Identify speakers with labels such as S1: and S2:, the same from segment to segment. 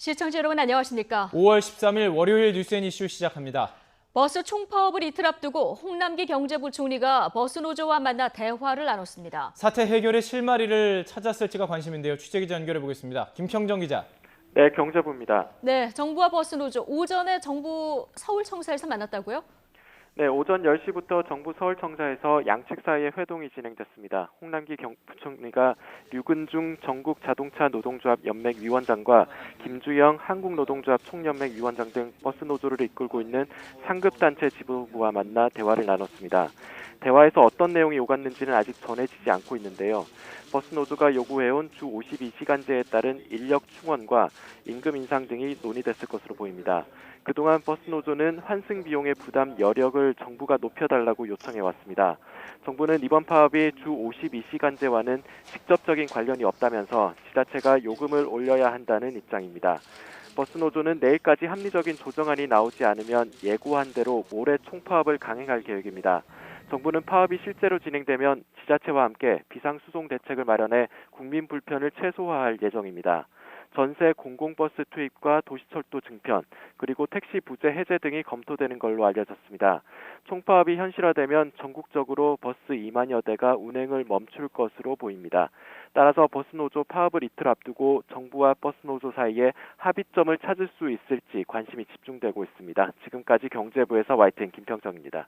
S1: 시청자 여러분 안녕하십니까?
S2: 5월 13일 월요일 뉴스앤이슈 시작합니다.
S1: 버스 총파업을 이틀 앞두고 홍남기 경제부총리가 버스 노조와 만나 대화를 나눴습니다.
S2: 사태 해결의 실마리를 찾았을지가 관심인데요. 취재기자 연결해 보겠습니다. 김평정 기자.
S3: 네, 경제부입니다.
S1: 네, 정부와 버스 노조 오전에 정부 서울청사에서 만났다고요?
S3: 네, 오전 10시부터 정부 서울청사에서 양측 사이에 회동이 진행됐습니다. 홍남기 부총리가 류근중 전국자동차 노동조합 연맹 위원장과 김주영 한국노동조합 총연맹 위원장 등 버스 노조를 이끌고 있는 상급단체 지부부와 만나 대화를 나눴습니다. 대화에서 어떤 내용이 오갔는지는 아직 전해지지 않고 있는데요. 버스 노조가 요구해온 주 52시간제에 따른 인력 충원과 임금 인상 등이 논의됐을 것으로 보입니다. 그동안 버스 노조는 환승 비용의 부담 여력을 정부가 높여달라고 요청해왔습니다. 정부는 이번 파업이 주 52시간제와는 직접적인 관련이 없다면서 지자체가 요금을 올려야 한다는 입장입니다. 버스 노조는 내일까지 합리적인 조정안이 나오지 않으면 예고한 대로 모레 총파업을 강행할 계획입니다. 정부는 파업이 실제로 진행되면 지자체와 함께 비상수송 대책을 마련해 국민 불편을 최소화할 예정입니다. 전세 공공버스 투입과 도시철도 증편, 그리고 택시 부재 해제 등이 검토되는 걸로 알려졌습니다. 총파업이 현실화되면 전국적으로 버스 2만여 대가 운행을 멈출 것으로 보입니다. 따라서 버스노조 파업을 이틀 앞두고 정부와 버스노조 사이에 합의점을 찾을 수 있을지 관심이 집중되고 있습니다. 지금까지 경제부에서 YTN 김평정입니다.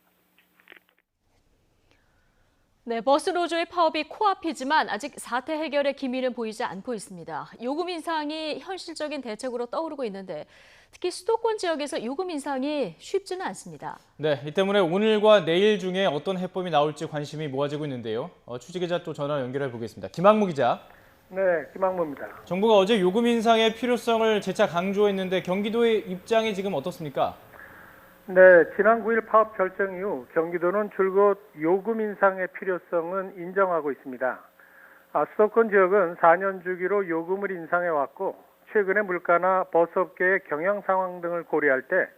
S1: 네, 버스 노조의 파업이 코앞이지만 아직 사태 해결의 기미는 보이지 않고 있습니다. 요금 인상이 현실적인 대책으로 떠오르고 있는데 특히 수도권 지역에서 요금 인상이 쉽지는 않습니다.
S2: 네, 이 때문에 오늘과 내일 중에 어떤 해법이 나올지 관심이 모아지고 있는데요. 취재기자 또 전화 연결해 보겠습니다. 김학무 기자.
S4: 네, 김학무입니다.
S2: 정부가 어제 요금 인상의 필요성을 재차 강조했는데 경기도의 입장이 지금 어떻습니까?
S4: 네, 지난 9일 파업 결정 이후 경기도는 줄곧 요금 인상의 필요성은 인정하고 있습니다. 수도권 지역은 4년 주기로 요금을 인상해왔고 최근에 물가나 버스업계의 경영 상황 등을 고려할 때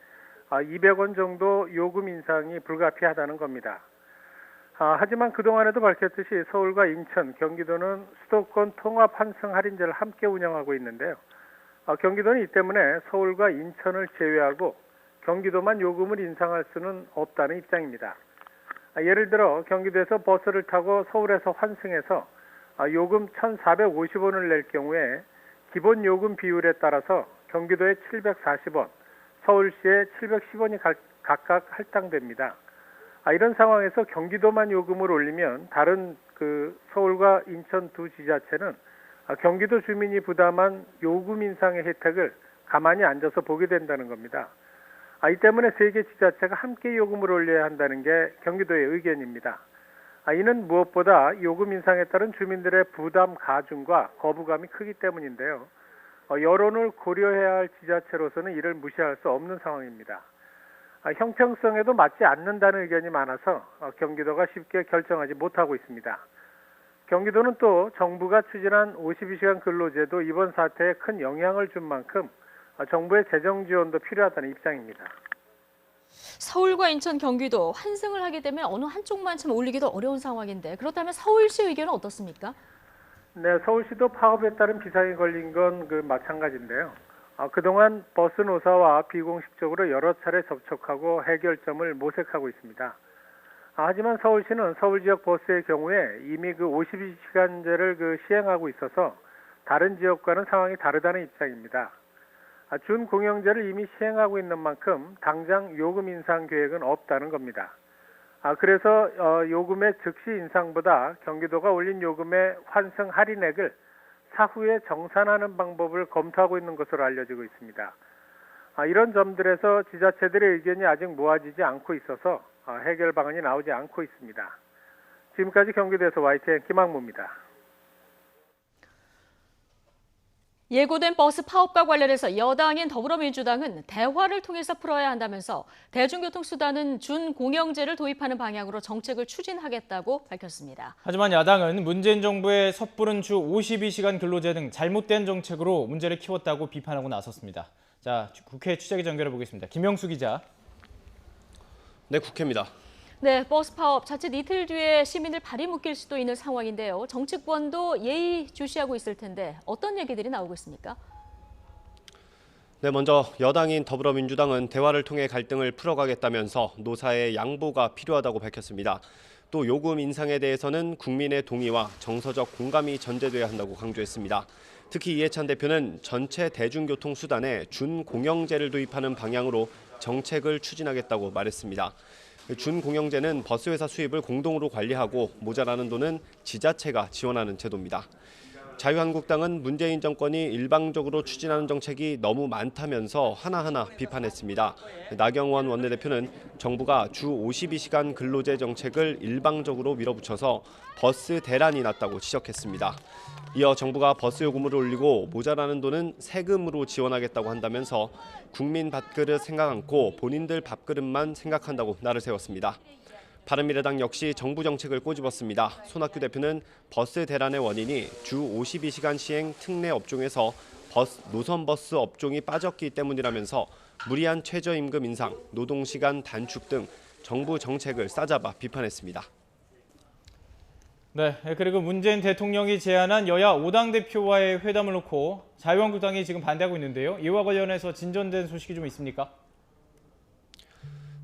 S4: 200원 정도 요금 인상이 불가피하다는 겁니다. 하지만 그동안에도 밝혔듯이 서울과 인천, 경기도는 수도권 통합 환승 할인제를 함께 운영하고 있는데요. 경기도는 이 때문에 서울과 인천을 제외하고 경기도만 요금을 인상할 수는 없다는 입장입니다. 예를 들어 경기도에서 버스를 타고 서울에서 환승해서 요금 1,450원을 낼 경우에 기본 요금 비율에 따라서 경기도에 740원, 서울시에 710원이 각각 할당됩니다. 이런 상황에서 경기도만 요금을 올리면 다른 서울과 인천 두 지자체는 경기도 주민이 부담한 요금 인상의 혜택을 가만히 앉아서 보게 된다는 겁니다. 이 때문에 세 개 지자체가 함께 요금을 올려야 한다는 게 경기도의 의견입니다. 이는 무엇보다 요금 인상에 따른 주민들의 부담 가중과 거부감이 크기 때문인데요. 여론을 고려해야 할 지자체로서는 이를 무시할 수 없는 상황입니다. 형평성에도 맞지 않는다는 의견이 많아서 경기도가 쉽게 결정하지 못하고 있습니다. 경기도는 또 정부가 추진한 52시간 근로제도 이번 사태에 큰 영향을 준 만큼 정부의 재정 지원도 필요하다는 입장입니다.
S1: 서울과 인천, 경기도 환승을 하게 되면 어느 한쪽만 참 올리기도 어려운 상황인데 그렇다면 서울시 의견은 어떻습니까?
S4: 네, 서울시도 파업에 따른 비상이 걸린 건 마찬가지인데요. 그동안 버스 노사와 비공식적으로 여러 차례 접촉하고 해결점을 모색하고 있습니다. 하지만 서울시는 서울 지역 버스의 경우에 이미 52시간제를 시행하고 있어서 다른 지역과는 상황이 다르다는 입장입니다. 준공영제를 이미 시행하고 있는 만큼 당장 요금 인상 계획은 없다는 겁니다. 그래서 요금의 즉시 인상보다 경기도가 올린 요금의 환승 할인액을 사후에 정산하는 방법을 검토하고 있는 것으로 알려지고 있습니다. 이런 점들에서 지자체들의 의견이 아직 모아지지 않고 있어서 해결 방안이 나오지 않고 있습니다. 지금까지 경기도에서 YTN 김학무입니다.
S1: 예고된 버스 파업과 관련해서 여당인 더불어민주당은 대화를 통해서 풀어야 한다면서 대중교통수단은 준공영제를 도입하는 방향으로 정책을 추진하겠다고 밝혔습니다.
S2: 하지만 야당은 문재인 정부의 섣부른 주 52시간 근로제 등 잘못된 정책으로 문제를 키웠다고 비판하고 나섰습니다. 자, 국회 취재기자 연결해 보겠습니다. 김영수 기자.
S5: 네, 국회입니다.
S1: 네, 버스 파업 자칫 이틀 뒤에 시민들 발이 묶일 수도 있는 상황인데요. 정치권도 예의주시하고 있을 텐데 어떤 얘기들이 나오고 있습니까?
S5: 네, 먼저 여당인 더불어민주당은 대화를 통해 갈등을 풀어가겠다면서 노사의 양보가 필요하다고 밝혔습니다. 또 요금 인상에 대해서는 국민의 동의와 정서적 공감이 전제돼야 한다고 강조했습니다. 특히 이해찬 대표는 전체 대중교통 수단에 준공영제를 도입하는 방향으로 정책을 추진하겠다고 말했습니다. 준공영제는 버스회사 수입을 공동으로 관리하고 모자라는 돈은 지자체가 지원하는 제도입니다. 자유한국당은 문재인 정권이 일방적으로 추진하는 정책이 너무 많다면서 하나하나 비판했습니다. 나경원 원내대표는 정부가 주 52시간 근로제 정책을 일방적으로 밀어붙여서 버스 대란이 났다고 지적했습니다. 이어 정부가 버스 요금을 올리고 모자라는 돈은 세금으로 지원하겠다고 한다면서 국민 밥그릇 생각 않고 본인들 밥그릇만 생각한다고 날을 세웠습니다. 바른미래당 역시 정부 정책을 꼬집었습니다. 손학규 대표는 버스 대란의 원인이 주 52시간 시행 특례 업종에서 노선버스 업종이 빠졌기 때문이라면서 무리한 최저임금 인상, 노동시간 단축 등 정부 정책을 싸잡아 비판했습니다.
S2: 네, 그리고 문재인 대통령이 제안한 여야 5당 대표와의 회담을 놓고 자유한국당이 지금 반대하고 있는데요. 이와 관련해서 진전된 소식이 좀 있습니까?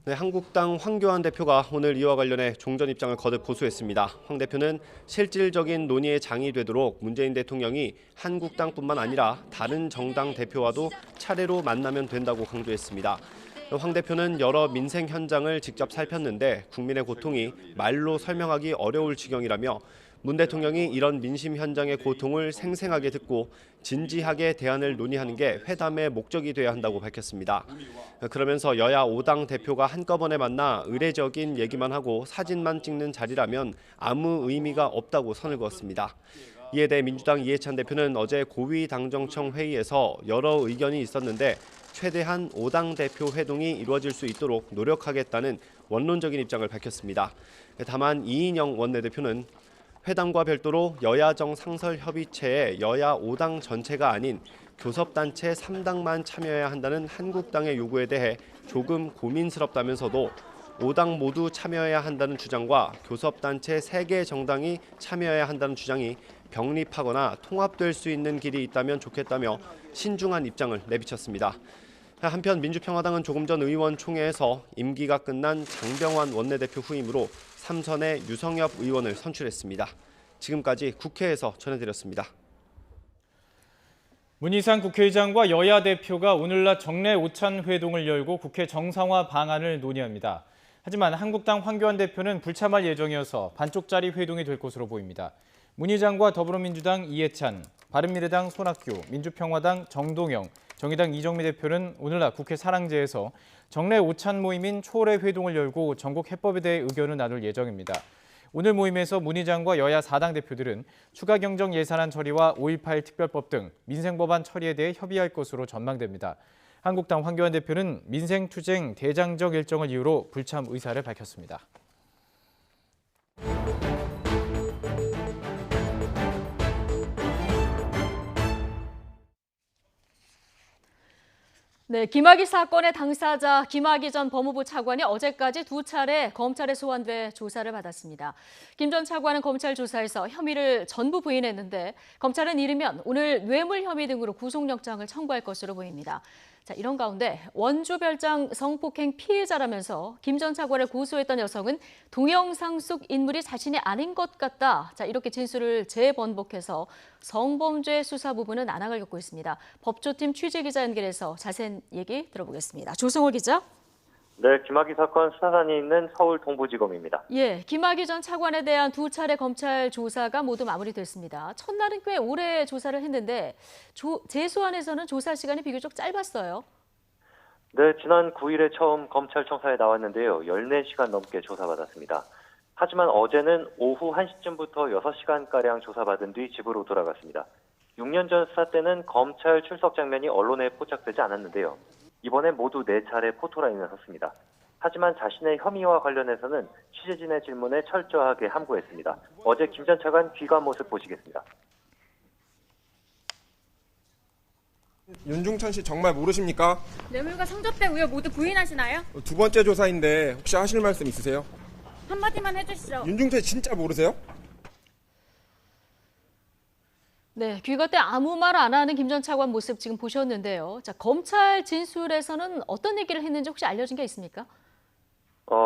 S5: 네, 한국당 황교안 대표가 오늘 이와 관련해 종전 입장을 거듭 고수했습니다. 황 대표는 실질적인 논의의 장이 되도록 문재인 대통령이 한국당뿐만 아니라 다른 정당 대표와도 차례로 만나면 된다고 강조했습니다. 황 대표는 여러 민생 현장을 직접 살폈는데 국민의 고통이 말로 설명하기 어려울 지경이라며 문 대통령이 이런 민심 현장의 고통을 생생하게 듣고 진지하게 대안을 논의하는 게 회담의 목적이 돼야 한다고 밝혔습니다. 그러면서 여야 5당 대표가 한꺼번에 만나 의례적인 얘기만 하고 사진만 찍는 자리라면 아무 의미가 없다고 선을 그었습니다. 이에 대해 민주당 이해찬 대표는 어제 고위당정청 회의에서 여러 의견이 있었는데 최대한 5당 대표 회동이 이루어질 수 있도록 노력하겠다는 원론적인 입장을 밝혔습니다. 다만 이인영 원내대표는 회담과 별도로 여야정 상설협의체에 여야 5당 전체가 아닌 교섭단체 3당만 참여해야 한다는 한국당의 요구에 대해 조금 고민스럽다면서도 5당 모두 참여해야 한다는 주장과 교섭단체 3개 정당이 참여해야 한다는 주장이 병립하거나 통합될 수 있는 길이 있다면 좋겠다며 신중한 입장을 내비쳤습니다. 한편 민주평화당은 조금 전 의원총회에서 임기가 끝난 장병완 원내대표 후임으로 삼선의 유성엽 의원을 선출했습니다. 지금까지 국회에서 전해드렸습니다.
S2: 문희상 국회의장과 여야 대표가 오늘 낮 정례 오찬 회동을 열고 국회 정상화 방안을 논의합니다. 하지만 한국당 황교안 대표는 불참할 예정이어서 반쪽짜리 회동이 될 것으로 보입니다. 문 의장과 더불어민주당 이해찬, 바른미래당 손학규, 민주평화당 정동영, 정의당 이정미 대표는 오늘 낮 국회 사랑제에서 정례 오찬 모임인 초월의 회동을 열고 전국 해법에 대해 의견을 나눌 예정입니다. 오늘 모임에서 문 의장과 여야 4당 대표들은 추가 경정 예산안 처리와 5.18 특별법 등 민생법안 처리에 대해 협의할 것으로 전망됩니다. 한국당 황교안 대표는 민생투쟁 대장적 일정을 이유로 불참 의사를 밝혔습니다.
S1: 네, 김학의 사건의 당사자 김학의 전 법무부 차관이 어제까지 2차례 검찰에 소환돼 조사를 받았습니다. 김 전 차관은 검찰 조사에서 혐의를 전부 부인했는데 검찰은 이르면 오늘 뇌물 혐의 등으로 구속영장을 청구할 것으로 보입니다. 자, 이런 가운데 원주별장 성폭행 피해자라면서 김 전 차관을 고소했던 여성은 동영상 속 인물이 자신이 아닌 것 같다. 자, 이렇게 진술을 재번복해서 성범죄 수사 부분은 난항을 겪고 있습니다. 법조팀 취재기자 연결해서 자세한 얘기 들어보겠습니다. 조성호 기자.
S6: 네, 김학의 사건 수사단이 있는 서울 동부지검입니다.
S1: 예, 김학의 전 차관에 대한 2차례 검찰 조사가 모두 마무리됐습니다. 첫날은 꽤 오래 조사를 했는데 재소안에서는 조사 시간이 비교적 짧았어요.
S6: 네, 지난 9일에 처음 검찰청사에 나왔는데요. 14시간 넘게 조사받았습니다. 하지만 어제는 오후 1시쯤부터 6시간가량 조사받은 뒤 집으로 돌아갔습니다. 6년 전 수사 때는 검찰 출석 장면이 언론에 포착되지 않았는데요. 이번엔 모두 4차례 포토라인을 섰습니다. 하지만 자신의 혐의와 관련해서는 취재진의 질문에 철저하게 함구했습니다. 어제 김 전 차관 귀가한 모습 보시겠습니다.
S7: 윤중천 씨 정말 모르십니까?
S8: 뇌물과 성접대 의혹 모두 부인하시나요?
S7: 두 번째 조사인데 혹시 하실 말씀 있으세요?
S8: 한마디만 해주시죠.
S7: 윤중천 씨 진짜 모르세요?
S1: 네, 귀가 때 아무 말 안 하는 김 전 차관 모습 지금 보셨는데요. 자, 검찰 진술에서는 어떤 얘기를 했는지 혹시 알려진 게 있습니까?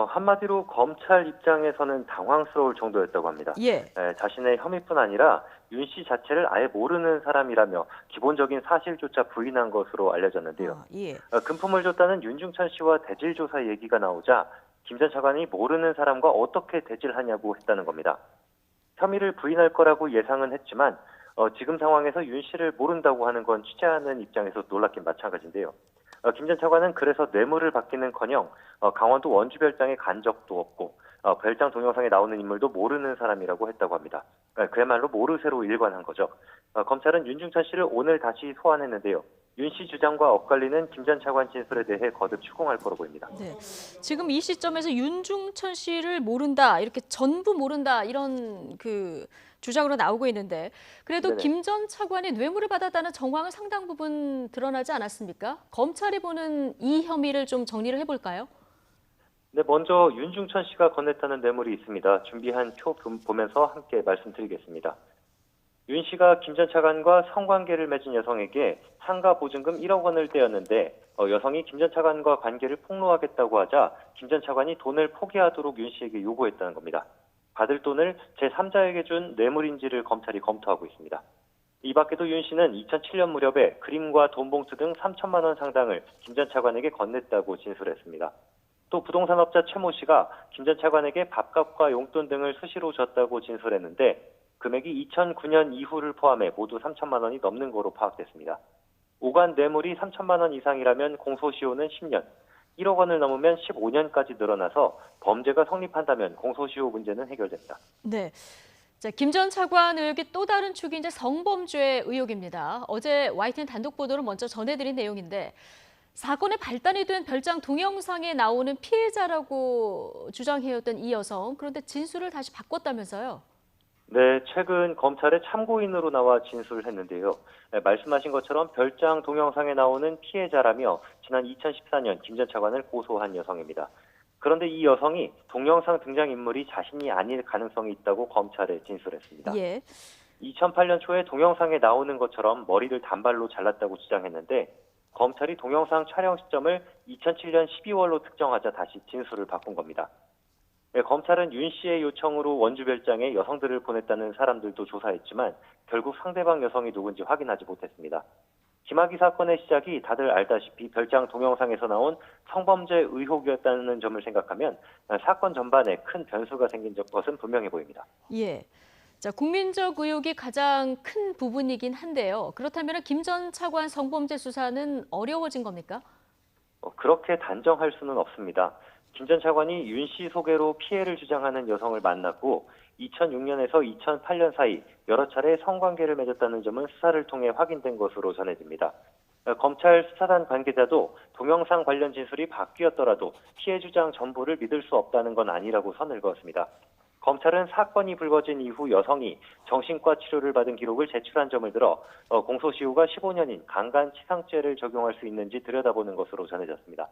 S6: 한마디로 검찰 입장에서는 당황스러울 정도였다고 합니다.
S1: 예.
S6: 자신의 혐의뿐 아니라 윤 씨 자체를 아예 모르는 사람이라며 기본적인 사실조차 부인한 것으로 알려졌는데요.
S1: 예.
S6: 금품을 줬다는 윤중천 씨와 대질 조사 얘기가 나오자 김 전 차관이 모르는 사람과 어떻게 대질하냐고 했다는 겁니다. 혐의를 부인할 거라고 예상은 했지만 지금 상황에서 윤 씨를 모른다고 하는 건 취재하는 입장에서 놀랍긴 마찬가지인데요. 김 전 차관은 그래서 뇌물을 받기는커녕 강원도 원주 별장에 간 적도 없고 별장 동영상에 나오는 인물도 모르는 사람이라고 했다고 합니다. 그야말로 모르쇠로 일관한 거죠. 검찰은 윤중천 씨를 오늘 다시 소환했는데요. 윤 씨 주장과 엇갈리는 김 전 차관 진술에 대해 거듭 추궁할 거로 보입니다.
S1: 네. 지금 이 시점에서 윤중천 씨를 모른다, 이렇게 전부 모른다 이런 주장으로 나오고 있는데 그래도
S6: 네네.
S1: 김 전 차관이 뇌물을 받았다는 정황은 상당 부분 드러나지 않았습니까? 검찰이 보는 이 혐의를 좀 정리를 해볼까요?
S6: 네, 먼저 윤중천 씨가 건넸다는 뇌물이 있습니다. 준비한 표 보면서 함께 말씀드리겠습니다. 윤 씨가 김 전 차관과 성관계를 맺은 여성에게 상가 보증금 1억 원을 떼었는데 여성이 김 전 차관과 관계를 폭로하겠다고 하자 김 전 차관이 돈을 포기하도록 윤 씨에게 요구했다는 겁니다. 받을 돈을 제3자에게 준 뇌물인지를 검찰이 검토하고 있습니다. 이 밖에도 윤 씨는 2007년 무렵에 그림과 돈 봉투 등 3천만 원 상당을 김 전 차관에게 건넸다고 진술했습니다. 또 부동산업자 최모 씨가 김 전 차관에게 밥값과 용돈 등을 수시로 줬다고 진술했는데 금액이 2009년 이후를 포함해 모두 3천만 원이 넘는 거로 파악됐습니다. 오간 뇌물이 3천만 원 이상이라면 공소시효는 10년, 1억 원을 넘으면 15년까지 늘어나서 범죄가 성립한다면 공소시효 문제는 해결됩니다.
S1: 네. 자, 김 전 차관 의혹의 또 다른 축이 이제 성범죄 의혹입니다. 어제 YTN 단독 보도를 먼저 전해드린 내용인데 사건의 발단이 된 별장 동영상에 나오는 피해자라고 주장해왔던 이 여성, 그런데 진술을 다시 바꿨다면서요?
S6: 네, 최근 검찰에 참고인으로 나와 진술했는데요. 말씀하신 것처럼 별장 동영상에 나오는 피해자라며 지난 2014년 김 전 차관을 고소한 여성입니다. 그런데 이 여성이 동영상 등장인물이 자신이 아닐 가능성이 있다고 검찰에 진술했습니다.
S1: 예.
S6: 2008년 초에 동영상에 나오는 것처럼 머리를 단발로 잘랐다고 주장했는데 검찰이 동영상 촬영 시점을 2007년 12월로 특정하자 다시 진술을 바꾼 겁니다. 검찰은 윤 씨의 요청으로 원주 별장에 여성들을 보냈다는 사람들도 조사했지만 결국 상대방 여성이 누군지 확인하지 못했습니다. 김학의 사건의 시작이 다들 알다시피 별장 동영상에서 나온 성범죄 의혹이었다는 점을 생각하면 사건 전반에 큰 변수가 생긴 것은 분명해 보입니다.
S1: 예. 자, 국민적 의혹이 가장 큰 부분이긴 한데요. 그렇다면 김 전 차관 성범죄 수사는 어려워진 겁니까?
S6: 그렇게 단정할 수는 없습니다. 김 전 차관이 윤 씨 소개로 피해를 주장하는 여성을 만났고 2006년에서 2008년 사이 여러 차례 성관계를 맺었다는 점은 수사를 통해 확인된 것으로 전해집니다. 검찰 수사단 관계자도 동영상 관련 진술이 바뀌었더라도 피해 주장 전부를 믿을 수 없다는 건 아니라고 선을 그었습니다. 검찰은 사건이 불거진 이후 여성이 정신과 치료를 받은 기록을 제출한 점을 들어 공소시효가 15년인 강간치상죄를 적용할 수 있는지 들여다보는 것으로 전해졌습니다.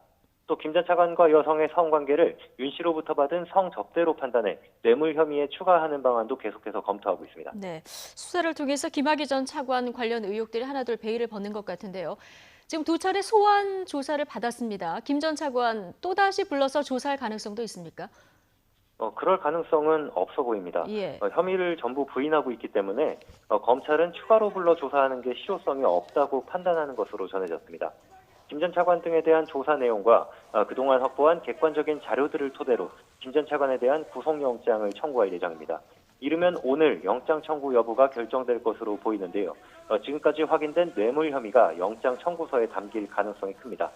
S6: 또 김 전 차관과 여성의 성관계를 윤 씨로부터 받은 성접대로 판단해 뇌물 혐의에 추가하는 방안도 계속해서 검토하고 있습니다.
S1: 네, 수사를 통해서 김학의 전 차관 관련 의혹들이 하나둘 베일을 벗는 것 같은데요. 지금 두 차례 소환 조사를 받았습니다. 김 전 차관 또다시 불러서 조사할 가능성도 있습니까?
S6: 그럴 가능성은 없어 보입니다.
S1: 예.
S6: 혐의를 전부 부인하고 있기 때문에 검찰은 추가로 불러 조사하는 게 실효성이 없다고 판단하는 것으로 전해졌습니다. 김 전 차관 등에 대한 조사 내용과 그동안 확보한 객관적인 자료들을 토대로 김 전 차관에 대한 구속영장을 청구할 예정입니다. 이르면 오늘 영장 청구 여부가 결정될 것으로 보이는데요. 지금까지 확인된 뇌물 혐의가 영장 청구서에 담길 가능성이 큽니다.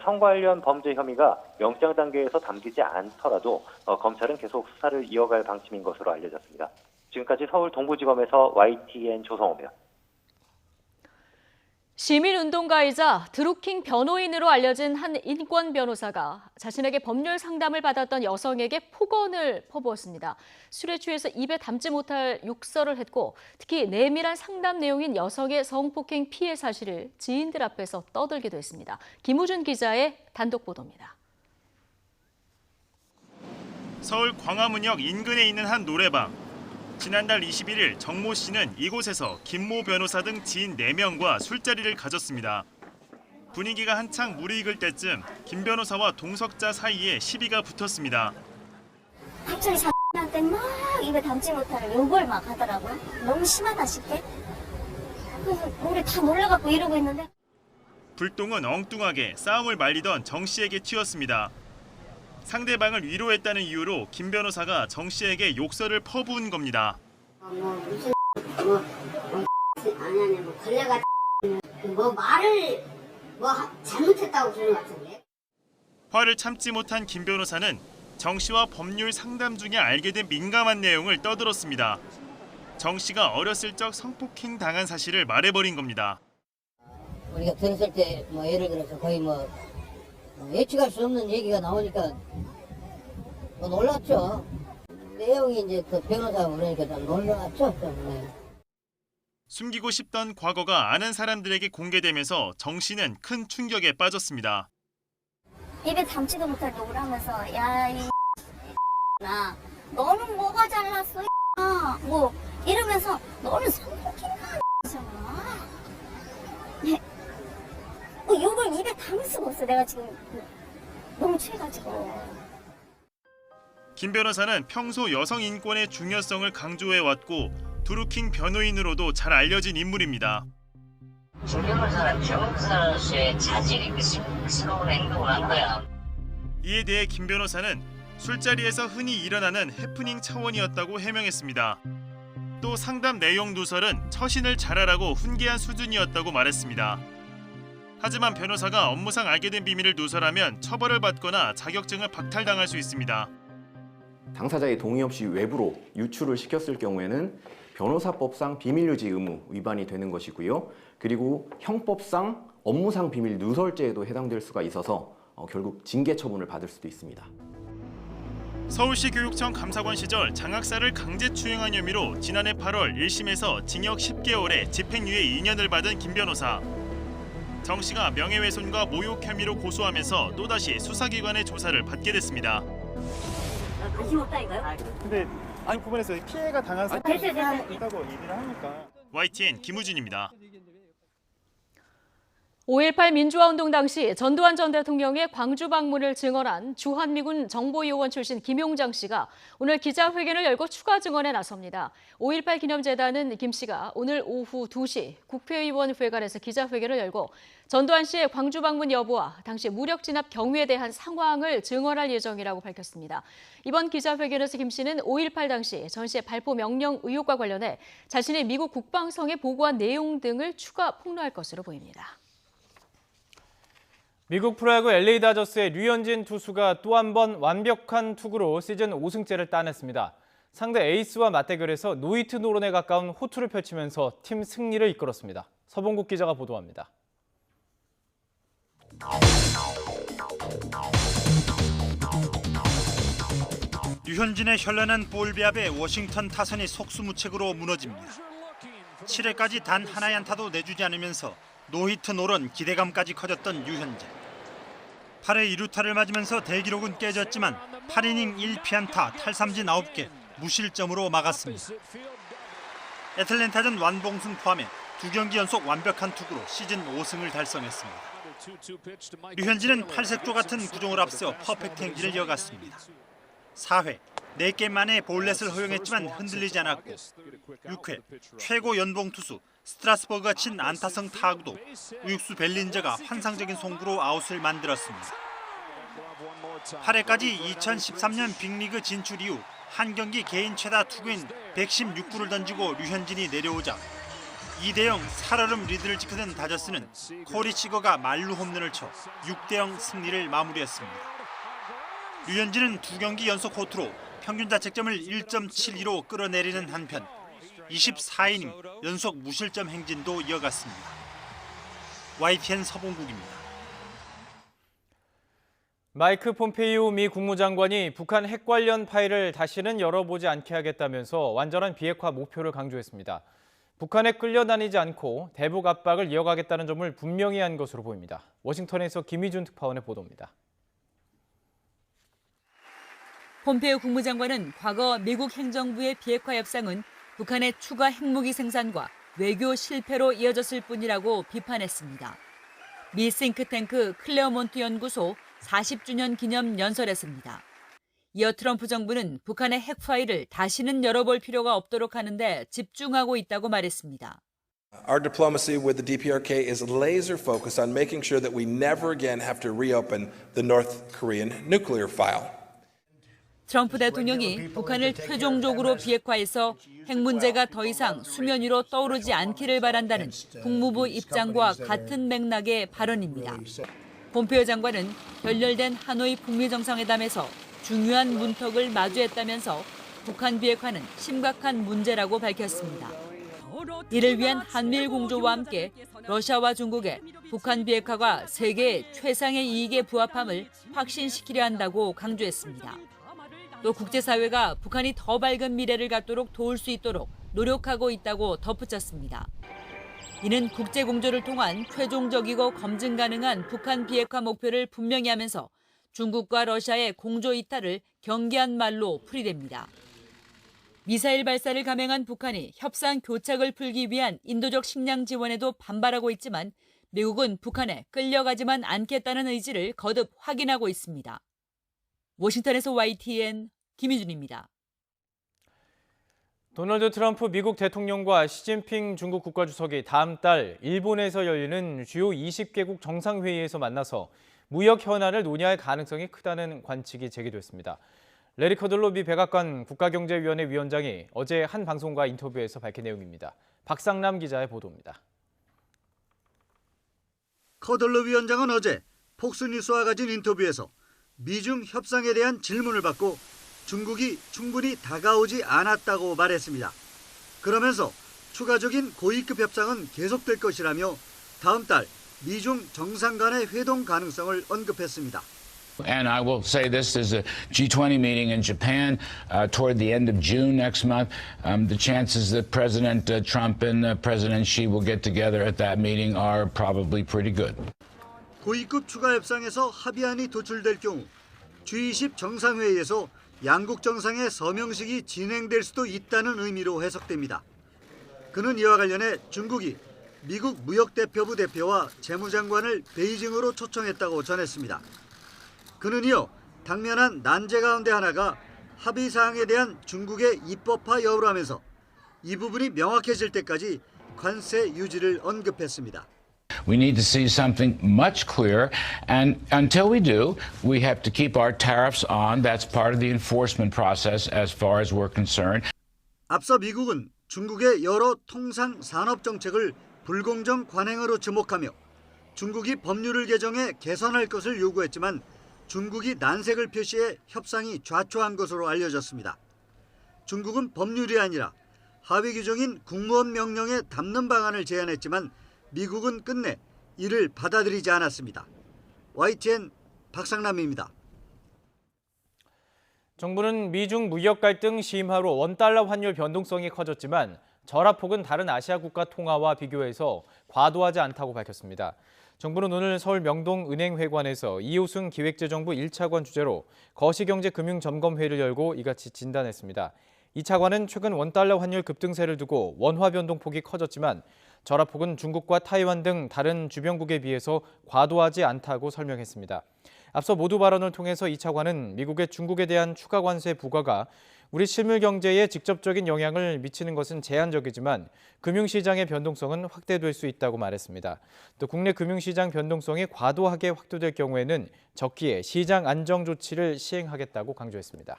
S6: 성 관련 범죄 혐의가 영장 단계에서 담기지 않더라도 검찰은 계속 수사를 이어갈 방침인 것으로 알려졌습니다. 지금까지 서울 동부지검에서 YTN 조성호입니다.
S1: 시민운동가이자 드루킹 변호인으로 알려진 한 인권 변호사가 자신에게 법률 상담을 받았던 여성에게 폭언을 퍼부었습니다. 술에 취해서 입에 담지 못할 욕설을 했고 특히 내밀한 상담 내용인 여성의 성폭행 피해 사실을 지인들 앞에서 떠들기도 했습니다. 김우준 기자의 단독 보도입니다.
S9: 서울 광화문역 인근에 있는 한 노래방. 지난달 21일 정모 씨는 이곳에서 김모 변호사 등 지인 4명과 술자리를 가졌습니다. 분위기가 한창 무르익을 때쯤 김 변호사와 동석자 사이에 시비가 붙었습니다.
S10: 갑자기 자한테 막 입에 담지 못할 욕을 막 하더라고요. 너무 심하다 싶게. 그래서 우리 다 놀라갖고 이러고 있는데.
S9: 불똥은 엉뚱하게 싸움을 말리던 정 씨에게 튀었습니다. 상대방을 위로했다는 이유로 김 변호사가 정 씨에게 욕설을 퍼부은 겁니다.
S10: 무슨 아니 걸레가 말을 잘못했다고 그러는 것 같은데.
S9: 화를 참지 못한 김 변호사는 정 씨와 법률 상담 중에 알게 된 민감한 내용을 떠들었습니다. 정 씨가 어렸을 적 성폭행 당한 사실을 말해버린 겁니다.
S11: 우리가 들었을 때 예를 들어서 거의 예측할 수 없는 얘기가 나오니까 놀랐죠. 내용이 이제 그 변호사가 그러니까 좀 놀랐죠. 네.
S9: 숨기고 싶던 과거가 아는 사람들에게 공개되면서 정 씨는 큰 충격에 빠졌습니다.
S10: 입에 담지도 못할 욕을 하면서 야 이 나 너는 뭐가 잘났어 뭐 이러면서 너는 성폭행이잖아. 욕을 입에 담을 수가 없어. 내가 지금 너무 취해가지고.
S9: 김 변호사는 평소 여성 인권의 중요성을 강조해왔고 드루킹 변호인으로도 잘 알려진 인물입니다.
S11: 김 변호사의 자질이 스러운 행동을 한 거야.
S9: 이에 대해 김 변호사는 술자리에서 흔히 일어나는 해프닝 차원이었다고 해명했습니다. 또 상담 내용 누설은 처신을 잘하라고 훈계한 수준이었다고 말했습니다. 하지만 변호사가 업무상 알게 된 비밀을 누설하면 처벌을 받거나 자격증을 박탈당할 수 있습니다.
S12: 당사자의 동의 없이 외부로 유출을 시켰을 경우에는 변호사법상 비밀유지 의무 위반이 되는 것이고요. 그리고 형법상 업무상 비밀 누설죄에도 해당될 수가 있어서 결국 징계 처분을 받을 수도 있습니다.
S9: 서울시 교육청 감사관 시절 장학사를 강제 추행한 혐의로 지난해 8월 1심에서 징역 10개월에 집행유예 2년을 받은 김 변호사. 정 씨가 명예훼손과 모욕 혐의로 고소하면서 또다시 수사기관의 조사를 받게 됐습니다.
S11: 관심 없다 이거요?
S13: 근데 이 부분에서 피해가 당한 사람이 있다고 얘기를 하니까.
S9: YTN 김우진입니다.
S1: 5.18 민주화운동 당시 전두환 전 대통령의 광주 방문을 증언한 주한미군 정보요원 출신 김용장 씨가 오늘 기자회견을 열고 추가 증언에 나섭니다. 5.18 기념재단은 김 씨가 오늘 오후 2시 국회의원회관에서 기자회견을 열고 전두환 씨의 광주 방문 여부와 당시 무력 진압 경위에 대한 상황을 증언할 예정이라고 밝혔습니다. 이번 기자회견에서 김 씨는 5.18 당시 전 씨의 발포 명령 의혹과 관련해 자신이 미국 국방성에 보고한 내용 등을 추가 폭로할 것으로 보입니다.
S2: 미국 프로야구 LA 다저스의 류현진 투수가 또 한 번 완벽한 투구로 시즌 5승째를 따냈습니다. 상대 에이스와 맞대결에서 노히트 노런에 가까운 호투를 펼치면서 팀 승리를 이끌었습니다. 서봉국 기자가 보도합니다.
S14: 류현진의 현란한 볼배합에 워싱턴 타선이 속수무책으로 무너집니다. 7회까지 단 하나의 안타도 내주지 않으면서 노히트 노런 기대감까지 커졌던 류현진. 8회 2루타를 맞으면서 대기록은 깨졌지만 8이닝 1피안타 탈삼진 9개 무실점으로 막았습니다. 애틀랜타전 완봉승 포함해 2경기 연속 완벽한 투구로 시즌 5승을 달성했습니다. 류현진은 8색조 같은 구종을 앞서 퍼펙트 행진을 이어갔습니다. 4회 4개 만에 볼넷을 허용했지만 흔들리지 않았고 6회 최고 연봉 투수 스트라스버그가 친 안타성 타구도 우익수 벨린저가 환상적인 송구로 아웃을 만들었습니다. 8회까지 2013년 빅리그 진출 이후 한 경기 개인 최다 투구인 116구를 던지고 류현진이 내려오자 2대0 살얼음 리드를 지켜낸 다저스는 코리 시거가 만루 홈런을 쳐 6대0 승리를 마무리했습니다. 류현진은 2경기 연속 호투로 평균 자책점을 1.72로 끌어내리는 한편 24이닝 연속 무실점 행진도 이어갔습니다. YTN 서봉국입니다.
S2: 마이크 폼페이오 미 국무장관이 북한 핵 관련 파일을 다시는 열어보지 않게 하겠다면서 완전한 비핵화 목표를 강조했습니다. 북한에 끌려다니지 않고 대북 압박을 이어가겠다는 점을 분명히 한 것으로 보입니다. 워싱턴에서 김희준 특파원의 보도입니다.
S15: 폼페이오 국무장관은 과거 미국 행정부의 비핵화 협상은 북한의 추가 핵무기 생산과 외교 실패로 이어졌을 뿐이라고 비판했습니다. 미 싱크탱크 클레어몬트 연구소 40주년 기념 연설했습니다. 이어 트럼프 정부는 북한의 핵 파일을 다시는 열어볼 필요가 없도록 하는데 집중하고 있다고 말했습니다.
S16: Our diplomacy with the DPRK is laser focused on making sure that we never again have to reopen the North Korean nuclear file.
S15: 트럼프 대통령이 북한을 최종적으로 비핵화해서 핵 문제가 더 이상 수면 위로 떠오르지 않기를 바란다는 국무부 입장과 같은 맥락의 발언입니다. 폼페이오 장관은 결렬된 하노이 북미 정상회담에서 중요한 문턱을 마주했다면서 북한 비핵화는 심각한 문제라고 밝혔습니다. 이를 위한 한미일 공조와 함께 러시아와 중국의 북한 비핵화가 세계의 최상의 이익에 부합함을 확신시키려 한다고 강조했습니다. 또 국제사회가 북한이 더 밝은 미래를 갖도록 도울 수 있도록 노력하고 있다고 덧붙였습니다. 이는 국제공조를 통한 최종적이고 검증 가능한 북한 비핵화 목표를 분명히 하면서 중국과 러시아의 공조 이탈을 경계한 말로 풀이됩니다. 미사일 발사를 감행한 북한이 협상 교착을 풀기 위한 인도적 식량 지원에도 반발하고 있지만 미국은 북한에 끌려가지만 않겠다는 의지를 거듭 확인하고 있습니다. 워싱턴에서 YTN 김희준입니다.
S2: 도널드 트럼프 미국 대통령과 시진핑 중국 국가주석이 다음 달 일본에서 열리는 주요 20개국 정상회의에서 만나서 무역 현안을 논의할 가능성이 크다는 관측이 제기됐습니다. 레리 커들로 미 백악관 국가경제위원회 위원장이 어제 한 방송과 인터뷰에서 밝힌 내용입니다. 박상남 기자의 보도입니다.
S17: 커들로 위원장은 어제 폭스뉴스와 가진 인터뷰에서 미중 협상에 대한 질문을 받고 중국이 충분히 다가오지 않았다고 말했습니다. 그러면서 추가적인 고위급 협상은 계속될 것이라며 다음 달 미중 정상 간의 회동 가능성을 언급했습니다.
S18: And I will say this, there's a G20 meeting in Japan toward the end of June next month. The chances that President Trump and President Xi will get together at that meeting are probably pretty good.
S17: 고위급 추가 협상에서 합의안이 도출될 경우 G20 정상회의에서 양국 정상의 서명식이 진행될 수도 있다는 의미로 해석됩니다. 그는 이와 관련해 중국이 미국 무역대표부 대표와 재무장관을 베이징으로 초청했다고 전했습니다. 그는 이어 당면한 난제 가운데 하나가 합의 사항에 대한 중국의 입법화 여부라면서 이 부분이 명확해질 때까지 관세 유지를 언급했습니다.
S18: We need to see something much clearer, and until we do, we have to keep our tariffs on. That's part of the enforcement process as far as we're concerned.
S17: 앞서 미국은 중국의 여러 통상 산업 정책을 불공정 관행으로 지목하며 중국이 법률을 개정해 개선할 것을 요구했지만 중국이 난색을 표시해 협상이 좌초한 것으로 알려졌습니다. 중국은 법률이 아니라 하위 규정인 국무원 명령에 담는 방안을 제안했지만 미국은 끝내 이를 받아들이지 않았습니다. YTN 박상남입니다.
S2: 정부는 미중 무역 갈등 심화로 원달러 환율 변동성이 커졌지만 절하폭은 다른 아시아 국가 통화와 비교해서 과도하지 않다고 밝혔습니다. 정부는 오늘 서울 명동은행회관에서 이호승 기획재정부 1차관 주재로 거시경제금융점검회의를 열고 이같이 진단했습니다. 이 차관은 최근 원달러 환율 급등세를 두고 원화 변동폭이 커졌지만 절하폭은 중국과 타이완 등 다른 주변국에 비해서 과도하지 않다고 설명했습니다. 앞서 모두 발언을 통해서 이 차관은 미국의 중국에 대한 추가 관세 부과가 우리 실물 경제에 직접적인 영향을 미치는 것은 제한적이지만 금융시장의 변동성은 확대될 수 있다고 말했습니다. 또 국내 금융시장 변동성이 과도하게 확대될 경우에는 적기에 시장 안정 조치를 시행하겠다고 강조했습니다.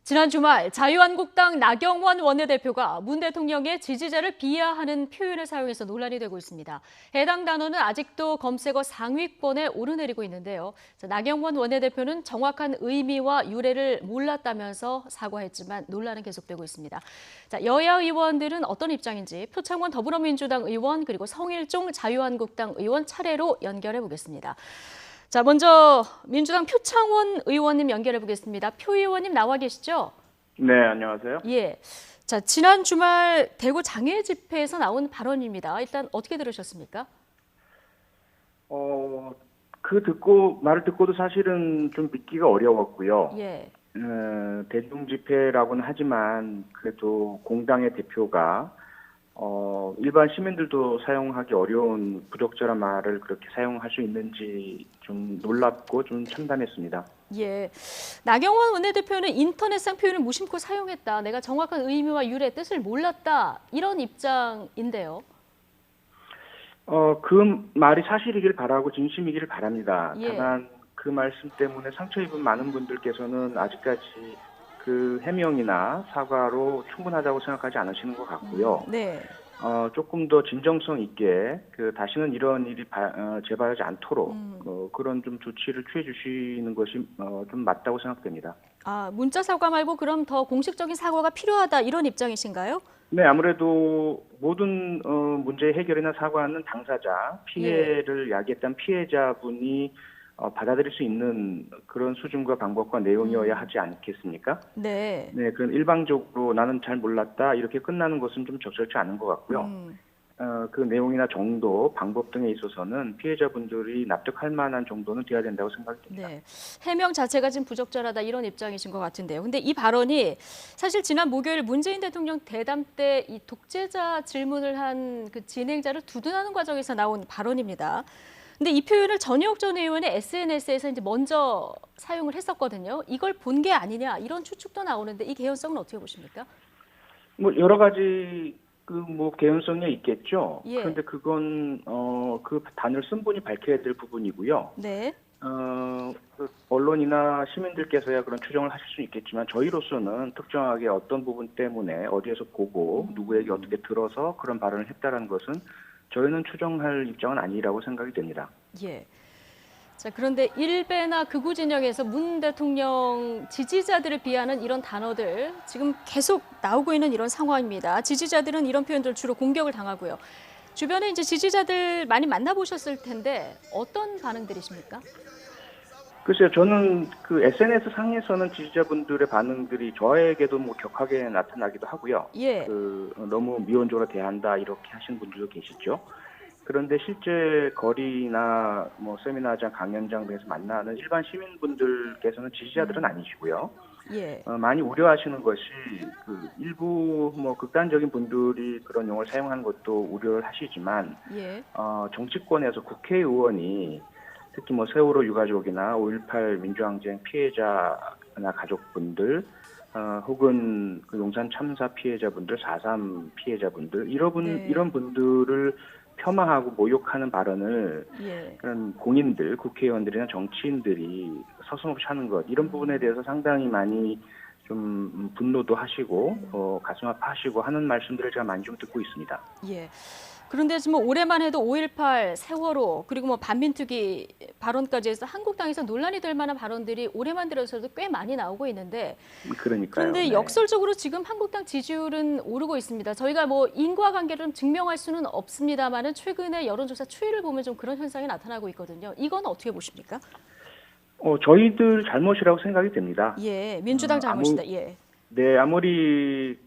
S1: 지난 주말 자유한국당 나경원 원내대표가 문 대통령의 지지자를 비하하는 표현을 사용해서 논란이 되고 있습니다. 해당 단어는 아직도 검색어 상위권에 오르내리고 있는데요. 나경원 원내대표는 정확한 의미와 유래를 몰랐다면서 사과했지만 논란은 계속되고 있습니다. 여야 의원들은 어떤 입장인지 표창원 더불어민주당 의원 그리고 성일종 자유한국당 의원 차례로 연결해 보겠습니다. 자, 먼저 민주당 표창원 의원님 연결해 보겠습니다. 표 의원님 나와 계시죠?
S19: 네, 안녕하세요.
S1: 예. 자, 지난 주말 대구 장외 집회에서 나온 발언입니다. 일단 어떻게 들으셨습니까?
S19: 말을 듣고도 사실은 좀 믿기가 어려웠고요.
S1: 예.
S19: 대중 집회라고는 하지만 그래도 공당의 대표가 일반 시민들도 사용하기 어려운 부적절한 말을 그렇게 사용할 수 있는지 좀 놀랍고 좀 참담했습니다.
S1: 예. 나경원 원내대표는 인터넷상 표현을 무심코 사용했다. 내가 정확한 의미와 유래, 뜻을 몰랐다. 이런 입장인데요.
S19: 그 말이 사실이길 바라고 진심이길 바랍니다.
S1: 예.
S19: 다만 그 말씀 때문에 상처 입은 많은 분들께서는 아직까지 그 해명이나 사과로 충분하다고 생각하지 않으시는 것 같고요.
S1: 네.
S19: 조금 더 진정성 있게 다시는 이런 일이 재발하지 않도록 그런 좀 조치를 취해 주시는 것이 좀 맞다고 생각됩니다.
S1: 아, 문자 사과 말고 그럼 더 공식적인 사과가 필요하다 이런 입장이신가요?
S19: 네, 아무래도 모든 문제의 해결이나 사과는 당사자, 피해를 야기했던 피해자분이 받아들일 수 있는 그런 수준과 방법과 내용이어야 하지 않겠습니까?
S1: 네.
S19: 네, 그런 일방적으로 나는 잘 몰랐다 이렇게 끝나는 것은 좀 적절치 않은 것 같고요. 그 내용이나 정도, 방법 등에 있어서는 피해자분들이 납득할 만한 정도는 돼야 된다고 생각됩니다.
S1: 네. 해명 자체가 지금 부적절하다 이런 입장이신 것 같은데요. 근데 이 발언이 사실 지난 목요일 문재인 대통령 대담 때 이 독재자 질문을 한 그 진행자를 두둔하는 과정에서 나온 발언입니다. 근데 이 표현을 전희옥 전 의원의 SNS에서 이제 먼저 사용을 했었거든요. 이걸 본 게 아니냐 이런 추측도 나오는데 이 개연성은 어떻게 보십니까?
S19: 뭐 여러 가지 개연성이 있겠죠.
S1: 예.
S19: 그런데 그건 그 단어를 쓴 분이 밝혀야 될 부분이고요.
S1: 네.
S19: 언론이나 시민들께서야 그런 추정을 하실 수 있겠지만 저희로서는 특정하게 어떤 부분 때문에 어디에서 보고 누구에게 어떻게 들어서 그런 발언을 했다라는 것은 저희는 추정할 입장은 아니라고 생각이 됩니다.
S1: 예. 자, 그런데 일베나 극우 진영에서 문 대통령 지지자들을 비하는 이런 단어들 지금 계속 나오고 있는 이런 상황입니다. 지지자들은 이런 표현들 주로 공격을 당하고요. 주변에 이제 지지자들 많이 만나보셨을 텐데 어떤 반응들이십니까?
S19: 글쎄요, 저는 그 SNS 상에서는 지지자분들의 반응들이 저에게도 격하게 나타나기도 하고요.
S1: 예.
S19: 너무 미온적으로 대한다 이렇게 하시는 분들도 계시죠. 그런데 실제 거리나 세미나장, 강연장 등에서 만나는 일반 시민분들께서는 지지자들은 아니시고요.
S1: 예.
S19: 많이 우려하시는 것이 일부 극단적인 분들이 그런 용어를 사용하는 것도 우려를 하시지만
S1: 예.
S19: 정치권에서 국회의원이 특히 세월호 유가족이나 5.18 민주항쟁 피해자나 가족분들 혹은 용산 참사 피해자분들, 4.3 피해자분들 이런 분들을 폄하하고 모욕하는 발언을 그런 공인들, 국회의원들이나 정치인들이 서슴없이 하는 것 이런 부분에 대해서 상당히 많이 좀 분노도 하시고 가슴 아파하시고 하는 말씀들을 제가 많이 좀 듣고 있습니다.
S1: 예. 그런데 지금 올해만 해도 5.18 세월호 그리고 반민특위 발언까지 해서 한국당에서 논란이 될 만한 발언들이 올해만 들어서도 꽤 많이 나오고 있는데
S19: 그러니까요.
S1: 그런데
S19: 네.
S1: 역설적으로 지금 한국당 지지율은 오르고 있습니다. 저희가 인과관계를 좀 증명할 수는 없습니다만은 최근에 여론조사 추이를 보면 좀 그런 현상이 나타나고 있거든요. 이건 어떻게 보십니까?
S19: 저희들 잘못이라고 생각이 됩니다.
S1: 예, 민주당 잘못이다. 예.
S19: 네, 아무리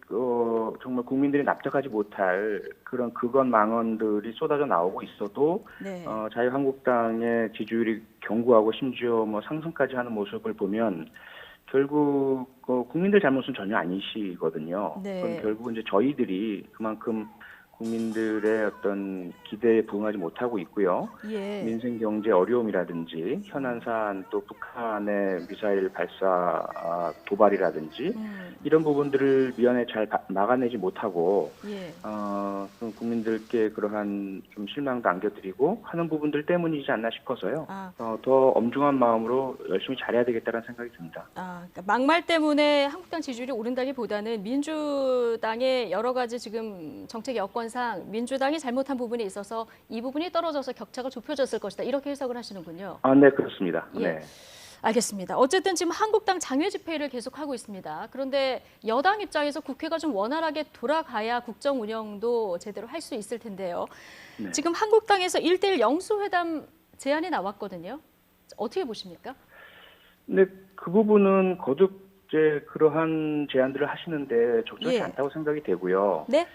S19: 정말 국민들이 납득하지 못할 그런 극언망언들이 쏟아져 나오고 있어도
S1: 네.
S19: 자유한국당의 지지율이 견고하고 심지어 상승까지 하는 모습을 보면 결국 국민들 잘못은 전혀 아니시거든요.
S1: 네.
S19: 그건 결국 이제 저희들이 그만큼 국민들의 어떤 기대에 부응하지 못하고 있고요.
S1: 예.
S19: 민생 경제 어려움이라든지 현안사안 또 북한의 미사일 발사 도발이라든지 이런 부분들을 미연에 잘 막아내지 못하고 좀 국민들께 그러한 좀 실망도 안겨드리고 하는 부분들 때문이지 않나 싶어서요. 더 엄중한 마음으로 열심히 잘해야 되겠다는 생각이 듭니다.
S1: 그러니까 막말 때문에 한국당 지지율이 오른다기보다는 민주당의 여러 가지 지금 정책 여건상 민주당이 잘못한 부분이 있어서 이 부분이 떨어져서 격차가 좁혀졌을 것이다. 이렇게 해석을 하시는군요.
S19: 네, 그렇습니다.
S1: 예.
S19: 네.
S1: 알겠습니다. 어쨌든 지금 한국당 장외 집회를 계속하고 있습니다. 그런데 여당 입장에서 국회가 좀 원활하게 돌아가야 국정 운영도 제대로 할 수 있을 텐데요.
S19: 네.
S1: 지금 한국당에서 1:1 영수회담 제안이 나왔거든요. 어떻게 보십니까?
S19: 네, 그 부분은 거듭 이제 그러한 제안들을 하시는데 적절치
S1: 예.
S19: 않다고 생각이 되고요.
S1: 네?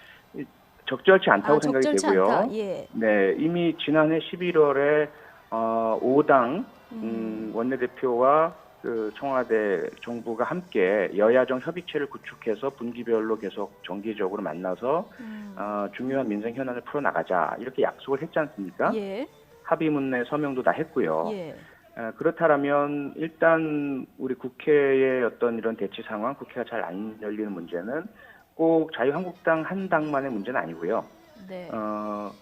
S19: 적절치 않다고 생각이
S1: 적절치
S19: 되고요.
S1: 않다. 예.
S19: 네, 이미 지난해 11월에 5당 원내대표와 그 청와대 정부가 함께 여야정 협의체를 구축해서 분기별로 계속 정기적으로 만나서 중요한 민생 현안을 풀어나가자 이렇게 약속을 했지 않습니까?
S1: 예.
S19: 합의문에 서명도 다 했고요.
S1: 예.
S19: 그렇다면 일단 우리 국회의 어떤 이런 대치 상황, 국회가 잘 안 열리는 문제는 꼭 자유한국당 한 당만의 문제는 아니고요.
S1: 네.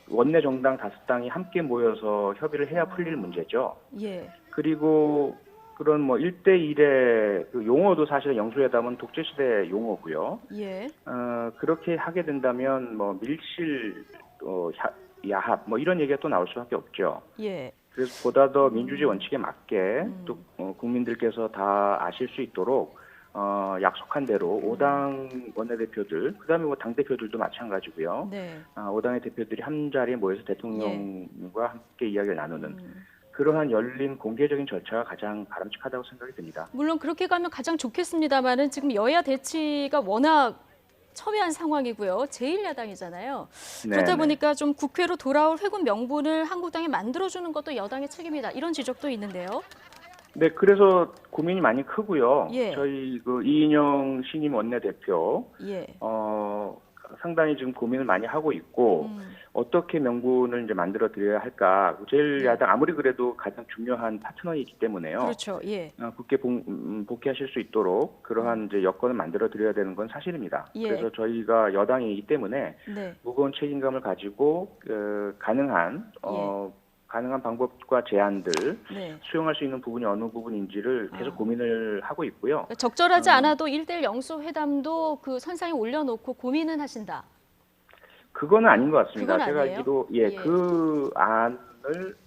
S19: 원내 정당 5당이 함께 모여서 협의를 해야 풀릴 문제죠.
S1: 예.
S19: 그리고 그런 뭐 1대1의 그 용어도 사실은 영수회담은 독재시대 용어고요.
S1: 예.
S19: 그렇게 하게 된다면 뭐 밀실, 야합 뭐 이런 얘기가 또 나올 수밖에 없죠.
S1: 예.
S19: 그래서 보다 더 민주주의 원칙에 맞게 또 국민들께서 다 아실 수 있도록 약속한 대로 5당 원내대표들, 그다음에 뭐 당대표들도 마찬가지고요.
S1: 네.
S19: 5당의 대표들이 한 자리에 모여서 대통령과 함께 이야기를 나누는 그러한 열린 공개적인 절차가 가장 바람직하다고 생각이 듭니다.
S1: 물론 그렇게 가면 가장 좋겠습니다만은 지금 여야 대치가 워낙 첨예한 상황이고요. 제1야당이잖아요. 그러다 보니까 좀 국회로 돌아올 회군 명분을 한국당이 만들어주는 것도 여당의 책임이다. 이런 지적도 있는데요.
S19: 네, 그래서 고민이 많이 크고요.
S1: 예.
S19: 저희 그 이인영 신임 원내대표
S1: 예.
S19: 상당히 지금 고민을 많이 하고 있고 어떻게 명분을 이제 만들어 드려야 할까? 제1야당 아무리 그래도 가장 중요한 파트너이기 때문에요.
S1: 그렇죠. 예.
S19: 국회 복귀하실 수 있도록 그러한 이제 여건을 만들어 드려야 되는 건 사실입니다.
S1: 예.
S19: 그래서 저희가 여당이기 때문에
S1: 네.
S19: 무거운 책임감을 가지고 가능한 방법과 제안들
S1: 네.
S19: 수용할 수 있는 부분이 어느 부분인지를 계속 고민을 하고 있고요.
S1: 적절하지 않아도 1대1 영수회담도 그 선상에 올려놓고 고민은 하신다.
S19: 그거는 아닌 것 같습니다.
S1: 그건
S19: 제가
S1: 아니에요?
S19: 알기로
S1: 예.
S19: 그 안을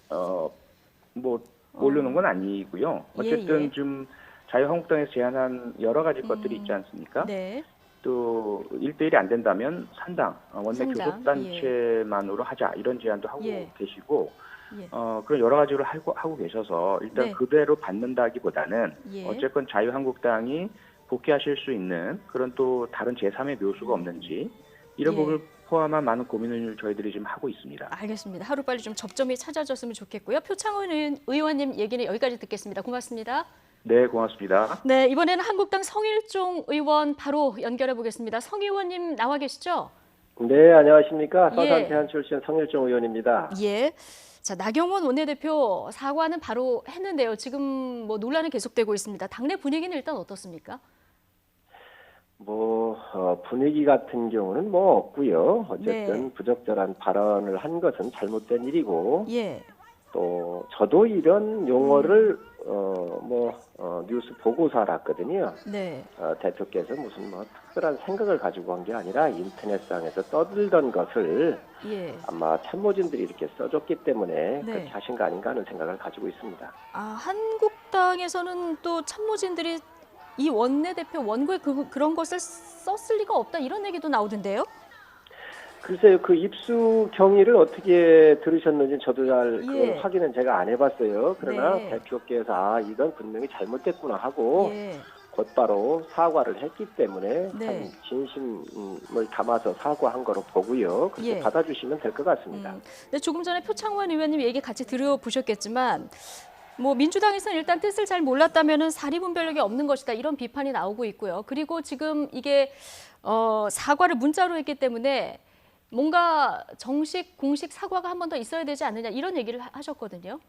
S19: 올려놓은 건 아니고요. 어쨌든
S1: 예.
S19: 좀 자유한국당에서 제안한 여러 가지 것들이 있지 않습니까?
S1: 네.
S19: 또 1대1이 안 된다면 3당 원내
S1: 삼당,
S19: 교섭단체만으로 하자 이런 제안도 하고
S1: 예.
S19: 계시고
S1: 예.
S19: 그런 여러 가지로 하고 계셔서 일단
S1: 네.
S19: 그대로 받는다기보다는
S1: 예.
S19: 어쨌건 자유한국당이 복귀하실 수 있는 그런 또 다른 제3의 묘수가 없는지 이런
S1: 예.
S19: 부분을 포함한 많은 고민을 저희들이 지금 하고 있습니다.
S1: 알겠습니다. 하루빨리 좀 접점이 찾아졌으면 좋겠고요. 표창원 의원님 얘기는 여기까지 듣겠습니다. 고맙습니다.
S19: 네, 고맙습니다.
S1: 네, 이번에는 한국당 성일종 의원 바로 연결해 보겠습니다. 성 의원님 나와 계시죠?
S20: 네, 안녕하십니까.
S1: 예.
S20: 서산 태안 출신 성일종 의원입니다.
S1: 예. 자, 나경원 원내대표 사과는 바로 했는데요. 지금 뭐 논란은 계속되고 있습니다. 당내 분위기는 일단 어떻습니까?
S20: 분위기 같은 경우는 없고요. 어쨌든
S1: 네.
S20: 부적절한 발언을 한 것은 잘못된 일이고,
S1: 예.
S20: 또 저도 이런 용어를 뉴스 보고서 알았거든요.
S1: 네.
S20: 대표께서 무슨 특별한 생각을 가지고 한 게 아니라 인터넷상에서 떠들던 것을
S1: 예.
S20: 아마 참모진들이 이렇게 써줬기 때문에
S1: 네.
S20: 그렇게 하신 거 아닌가 하는 생각을 가지고 있습니다.
S1: 한국당에서는 또 참모진들이 이 원내대표 원고에 그런 것을 썼을 리가 없다 이런 얘기도 나오던데요.
S20: 글쎄요, 그 입수 경위를 어떻게 들으셨는지 저도 잘
S1: 예.
S20: 확인은 제가 안 해봤어요. 그러나
S1: 네.
S20: 대표께서 이건 분명히 잘못됐구나 하고
S1: 예.
S20: 곧바로 사과를 했기 때문에
S1: 네.
S20: 참 진심을 담아서 사과한 거로 보고요. 그렇게
S1: 예.
S20: 받아주시면 될 것 같습니다.
S1: 네, 조금 전에 표창원 의원님 얘기 같이 들어보셨겠지만 민주당에서는 일단 뜻을 잘 몰랐다면은 사리분별력이 없는 것이다 이런 비판이 나오고 있고요. 그리고 지금 이게 사과를 문자로 했기 때문에 뭔가 공식 사과가 한 번 더 있어야 되지 않느냐 이런 얘기를 하셨거든요.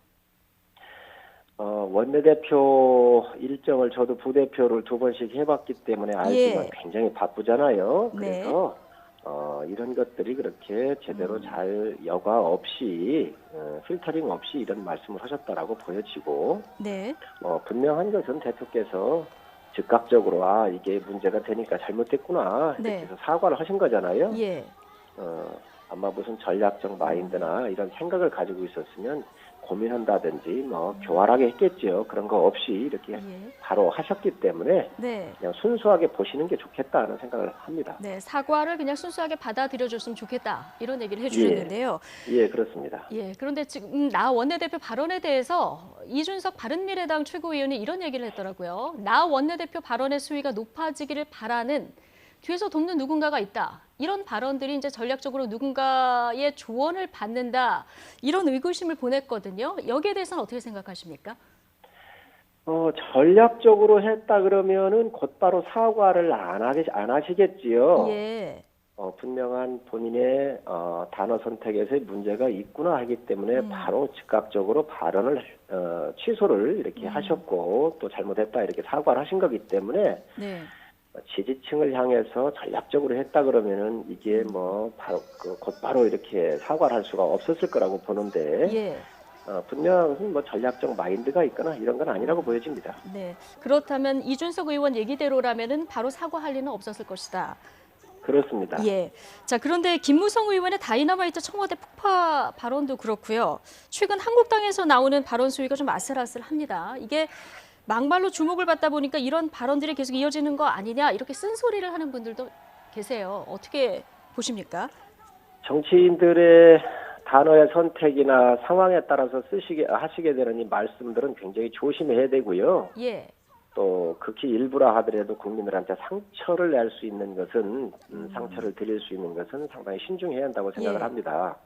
S20: 원내대표 일정을 저도 부대표를 2번씩 해봤기 때문에 알지만 굉장히 바쁘잖아요.
S1: 네.
S20: 그래서 이런 것들이 그렇게 제대로 잘 여과 없이 필터링 없이 이런 말씀을 하셨다라고 보여지고
S1: 네.
S20: 분명한 것은 대표께서 즉각적으로 이게 문제가 되니까 잘못됐구나
S1: 네.
S20: 이렇게 해서 사과를 하신 거잖아요.
S1: 예.
S20: 아마 무슨 전략적 마인드나 이런 생각을 가지고 있었으면 고민한다든지 뭐 교활하게 했겠죠. 그런 거 없이 이렇게 바로 하셨기 때문에
S1: 네.
S20: 그냥 순수하게 보시는 게 좋겠다는 생각을 합니다.
S1: 네, 사과를 그냥 순수하게 받아들여줬으면 좋겠다 이런 얘기를 해주셨는데요.
S20: 예, 그렇습니다.
S1: 예, 그런데 지금 나 원내대표 발언에 대해서 이준석 바른미래당 최고위원이 이런 얘기를 했더라고요. 나 원내대표 발언의 수위가 높아지기를 바라는 뒤에서 돕는 누군가가 있다. 이런 발언들이 이제 전략적으로 누군가의 조언을 받는다. 이런 의구심을 보냈거든요. 여기에 대해서는 어떻게 생각하십니까?
S20: 전략적으로 했다 그러면은 곧바로 사과를 안 하시겠지요.
S1: 예.
S20: 분명한 본인의 단어 선택에서의 문제가 있구나 하기 때문에 바로 즉각적으로 발언을 취소를 이렇게 하셨고 또 잘못했다 이렇게 사과를 하신 거기 때문에
S1: 네.
S20: 지지층을 향해서 전략적으로 했다 그러면은 이게 뭐 바로 곧바로 이렇게 사과를 할 수가 없었을 거라고 보는데
S1: 예.
S20: 분명히 뭐 전략적 마인드가 있거나 이런 건 아니라고 보여집니다.
S1: 네. 그렇다면 이준석 의원 얘기대로라면은 바로 사과할 리는 없었을 것이다.
S20: 그렇습니다.
S1: 예. 자, 그런데 김무성 의원의 다이너마이트 청와대 폭파 발언도 그렇고요. 최근 한국당에서 나오는 발언 수위가 좀 아슬아슬합니다. 이게 막말로 주목을 받다 보니까 이런 발언들이 계속 이어지는 거 아니냐 이렇게 쓴소리를 하는 분들도 계세요. 어떻게 보십니까?
S20: 정치인들의 단어의 선택이나 상황에 따라서 하시게 되는 이 말씀들은 굉장히 조심해야 되고요.
S1: 예.
S20: 또 극히 일부라 하더라도 국민들한테 상처를 낼 수 있는 것은 상처를 드릴 수 있는 것은 상당히 신중해야 한다고 생각을 합니다.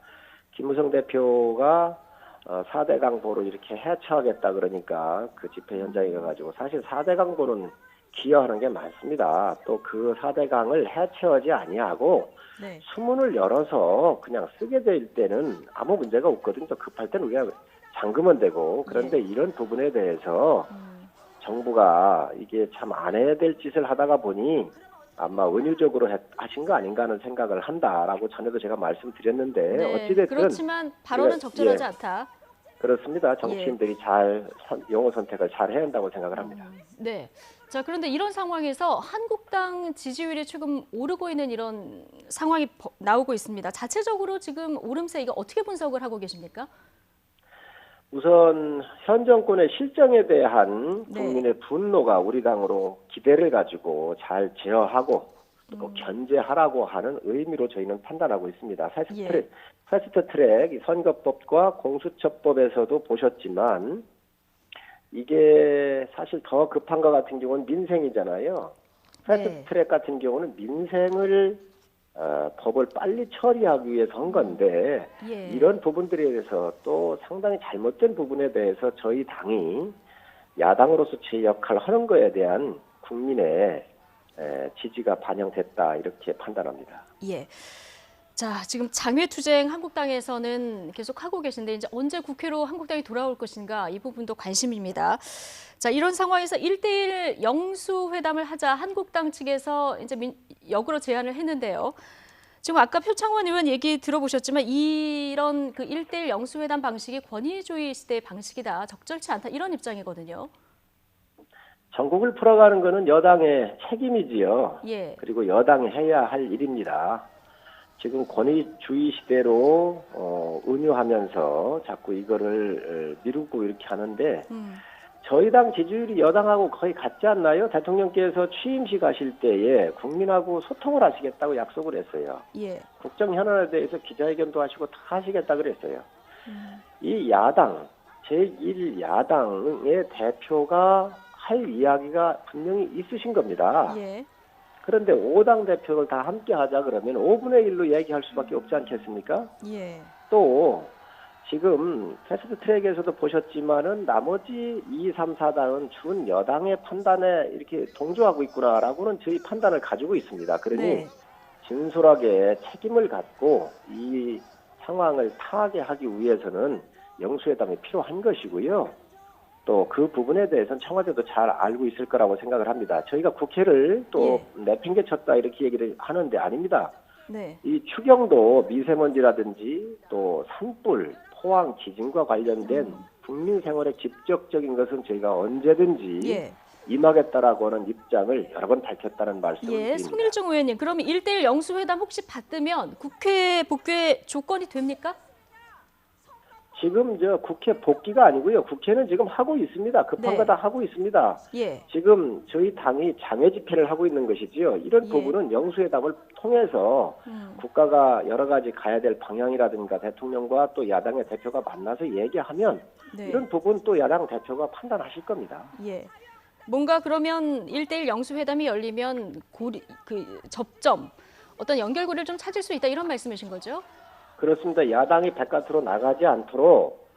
S20: 김무성 대표가 4대 강보로 이렇게 해체하겠다 그러니까 그 집회 현장에 가가지고 사실 4대 강보는 기여하는 게 많습니다. 또 그 4대 강을 해체하지 아니하고 수문을 열어서 그냥 쓰게 될 때는 아무 문제가 없거든요. 급할 때는 우리가 잠그면 되고 그런데 이런 부분에 대해서 정부가 이게 참 안 해야 될 짓을 하다가 보니 아마 은유적으로 하신 거 아닌가 하는 생각을 한다라고 전에도 제가 말씀드렸는데 어찌됐든
S1: 그렇지만 발언은 적절하지 않다.
S20: 그렇습니다. 정치인들이 잘 용어 선택을 잘 해야 한다고 생각을 합니다.
S1: 네. 자, 그런데 이런 상황에서 한국당 지지율이 조금 오르고 있는 이런 상황이 나오고 있습니다. 자체적으로 지금 오름세 이거 어떻게 분석을 하고 계십니까?
S20: 우선 현 정권의 실정에 대한 국민의 분노가 우리 당으로 기대를 가지고 잘 제어하고 또 견제하라고 하는 의미로 저희는 판단하고 있습니다. 패스트 트랙 이 선거법과 공수처법에서도 보셨지만 이게 사실 더 급한 것 같은 경우는 민생이잖아요. 패스트 트랙 같은 경우는 민생을 법을 빨리 처리하기 위해서 한 건데 이런 부분들에 대해서 또 상당히 잘못된 부분에 대해서 저희 당이 야당으로서 제 역할을 하는 거에 대한 국민의 지지가 반영됐다 이렇게 판단합니다.
S1: 예. 자, 지금 장외투쟁 한국당에서는 계속 하고 계신데 이제 언제 국회로 한국당이 돌아올 것인가 이 부분도 관심입니다. 자, 이런 상황에서 1대1 영수회담을 하자 한국당 측에서 이제 역으로 제안을 했는데요. 지금 아까 표창원 의원 얘기 들어보셨지만 이런 그 1대1 영수회담 방식이 권위주의 시대의 방식이다. 적절치 않다. 이런 입장이거든요.
S20: 전국을 풀어가는 거는 여당의 책임이지요.
S1: 예.
S20: 그리고 여당이 해야 할 일입니다. 지금 권위주의 시대로 은유하면서 자꾸 이거를 미루고 이렇게 하는데 저희 당 지지율이 여당하고 거의 같지 않나요? 대통령께서 취임식 하실 때에 국민하고 소통을 하시겠다고 약속을 했어요.
S1: 예.
S20: 국정 현안에 대해서 기자회견도 하시고 다 하시겠다 그랬어요. 이 야당, 제1야당의 대표가 할 이야기가 분명히 있으신 겁니다.
S1: 예.
S20: 그런데 5당 대표를 다 함께 하자 그러면 5분의 1로 얘기할 수밖에 없지 않겠습니까?
S1: 예.
S20: 또 지금 패스트 트랙에서도 보셨지만은 나머지 2, 3, 4당은 준 여당의 판단에 이렇게 동조하고 있구나라고는 저희 판단을 가지고 있습니다. 그러니 진솔하게 책임을 갖고 이 상황을 타개하기 위해서는 영수회담이 필요한 것이고요. 또 그 부분에 대해서는 청와대도 잘 알고 있을 거라고 생각을 합니다. 저희가 국회를 또 내팽개쳤다 이렇게 얘기를 하는데 아닙니다.
S1: 네.
S20: 이 추경도 미세먼지라든지 또 산불, 포항, 지진과 관련된 국민 생활에 직접적인 것은 저희가 언제든지 임하겠다라고 하는 입장을 여러 번 밝혔다는 말씀을 드립니다.
S1: 송일정 의원님, 그러면 1대1 영수회담 혹시 받으면 국회 복귀의 조건이 됩니까?
S20: 지금 국회 복귀가 아니고요. 국회는 지금 하고 있습니다. 급한
S1: 네.
S20: 거 다 하고 있습니다.
S1: 예.
S20: 지금 저희 당이 장외 집회를 하고 있는 것이지요. 이런
S1: 예.
S20: 부분은 영수회담을 통해서 국가가 여러 가지 가야 될 방향이라든가 대통령과 또 야당의 대표가 만나서 얘기하면
S1: 네.
S20: 이런 부분 또 야당 대표가 판단하실 겁니다.
S1: 예. 뭔가 그러면 1대1 영수회담이 열리면 그 접점, 어떤 연결고리를 좀 찾을 수 있다 이런 말씀이신 거죠?
S20: 그렇습니다. 야당이 바깥으로 나가지 않도록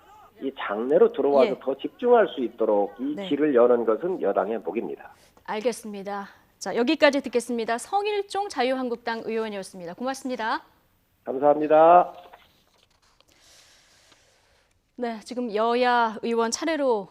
S20: 이 장내로 들어와서
S1: 예.
S20: 더 집중할 수 있도록 이
S1: 네.
S20: 길을 여는 것은 여당의 목입니다.
S1: 알겠습니다. 자, 여기까지 듣겠습니다. 성일종 자유한국당 의원이었습니다. 고맙습니다.
S20: 감사합니다.
S1: 네, 지금 여야 의원 차례로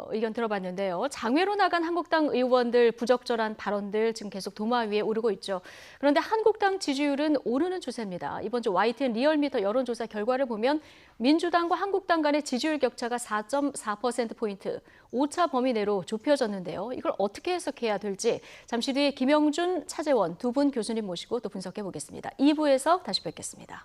S1: 의견 들어봤는데요. 장외로 나간 한국당 의원들 부적절한 발언들 지금 계속 도마 위에 오르고 있죠. 그런데 한국당 지지율은 오르는 추세입니다. 이번 주 YTN 리얼미터 여론조사 결과를 보면 민주당과 한국당 간의 지지율 격차가 4.4%포인트, 오차 범위 내로 좁혀졌는데요. 이걸 어떻게 해석해야 될지 잠시 뒤에 김영준, 차재원 두 분 교수님 모시고 또 분석해 보겠습니다. 2부에서 다시 뵙겠습니다.